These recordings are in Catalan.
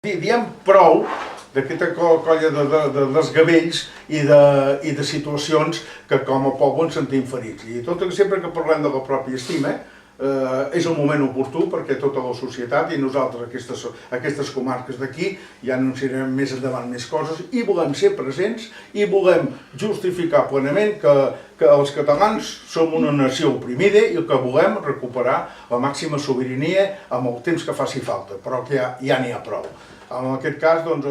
Diem prou d'aquesta colla de desgavells i de situacions que com a poble ens sentim ferits. I tot sempre que parlem de la pròpia estima, és el moment oportú perquè tota la societat i nosaltres, aquestes comarques d'aquí, ja anunciarem més endavant més coses i volem ser presents i volem justificar plenament que els catalans som una nació oprimida i que volem recuperar la màxima sobirania amb el temps que faci falta, però que ja n'hi ha prou. En aquest cas, doncs...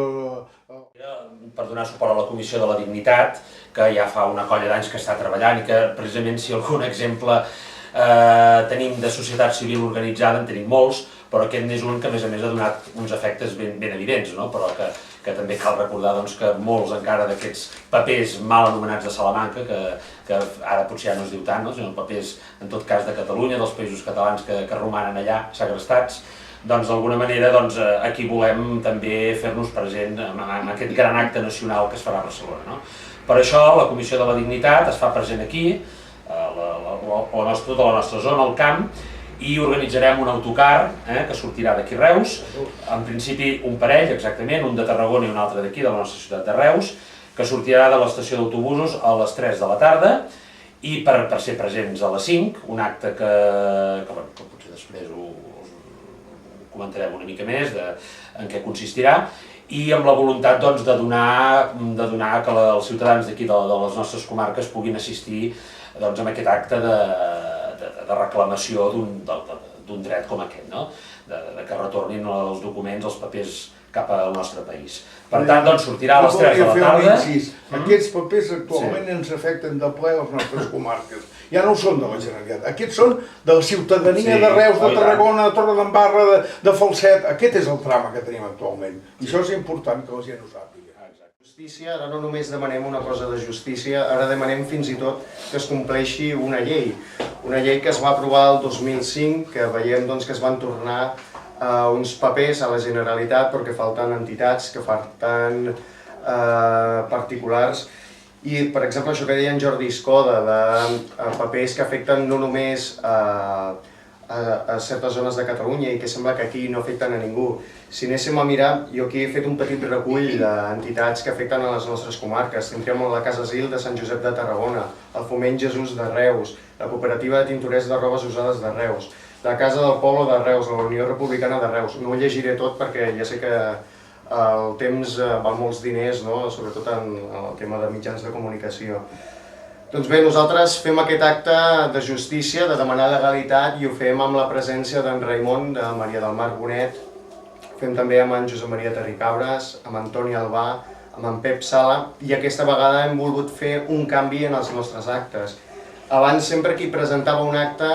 Per donar suport a la Comissió de la Dignitat, que ja fa una colla d'anys que està treballant i que precisament si algun exemple tenim de societat civil organitzada, en tenim molts, però aquest n'és un que a més ha donat uns efectes ben evidents, però que també cal recordar que molts encara d'aquests papers mal anomenats de Salamanca, que ara potser ja no es diu tant, sinó papers en tot cas de Catalunya, dels països catalans que romanen allà segrestats, d'alguna manera aquí volem també fer-nos present en aquest gran acte nacional que es farà a Barcelona. Per això la Comissió de la Dignitat es fa present aquí, a tota la nostra zona, al camp, i organitzarem un autocar que sortirà d'aquí Reus, en principi un parell exactament, un de Tarragona i un altre d'aquí, de la nostra ciutat de Reus, que sortirà de l'estació d'autobusos a les 3 de la tarda i per ser presents a les 5, un acte que potser després us comentarem una mica més en què consistirà, i amb la voluntat de donar que els ciutadans d'aquí de les nostres comarques puguin assistir a aquest acte de reclamació d'un dret com aquest, que retornin els documents, els papers cap al nostre país. Per tant, sortirà a les 3 de la tarda. Aquests papers actualment ens afecten de ple a les nostres comarques. Ja no són de la Generalitat, aquests són de la ciutadania de Reus, de Tarragona, de Torredembarra, de Falset. Aquest és el trama que tenim actualment. I això és important que la gent ho sàpiga. Justícia, ara no només demanem una cosa de justícia, ara demanem fins i tot que es compleixi una llei que es va aprovar el 2005, que veiem que es van tornar uns papers a la Generalitat però que falten entitats, que falten particulars. I, per exemple, això que deia en Jordi Escoda, de papers que afecten no només a certes zones de Catalunya i que sembla que aquí no afecten a ningú. Si anéssim a mirar, jo aquí he fet un petit recull d'entitats que afecten a les nostres comarques. Tindríem la Casa Asil de Sant Josep de Tarragona, el Foment Jesús de Reus, la Cooperativa de Tintorers de Robes Usades de Reus, la Casa del Poble de Reus, la Unió Republicana de Reus. No ho llegiré tot perquè ja sé que el temps val molts diners, sobretot en el tema de mitjans de comunicació. Doncs bé, nosaltres fem aquest acte de justícia, de demanar legalitat, i ho fem amb la presència d'en Raimon, de Maria del Mar Bonet, fem també amb en Josep Maria Terricabres, amb Antoni Albà, amb en Pep Sala, i aquesta vegada hem volgut fer un canvi en els nostres actes. Abans sempre qui presentava un acte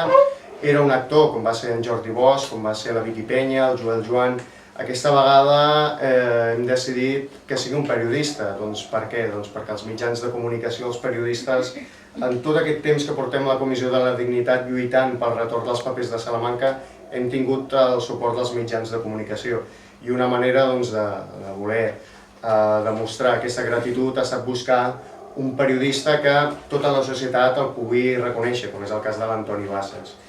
era un actor, com va ser en Jordi Bosch, com va ser la Vicky Penya, el Joel Joan. Aquesta vegada hem decidit que sigui un periodista. Doncs per què? Doncs perquè els mitjans de comunicació, els periodistes, en tot aquest temps que portem la Comissió de la Dignitat lluitant pel retorn dels papers de Salamanca, hem tingut el suport dels mitjans de comunicació. I una manera de voler demostrar aquesta gratitud ha estat buscar un periodista que tota la societat el pugui reconèixer, com és el cas de l'Antoni Bassas.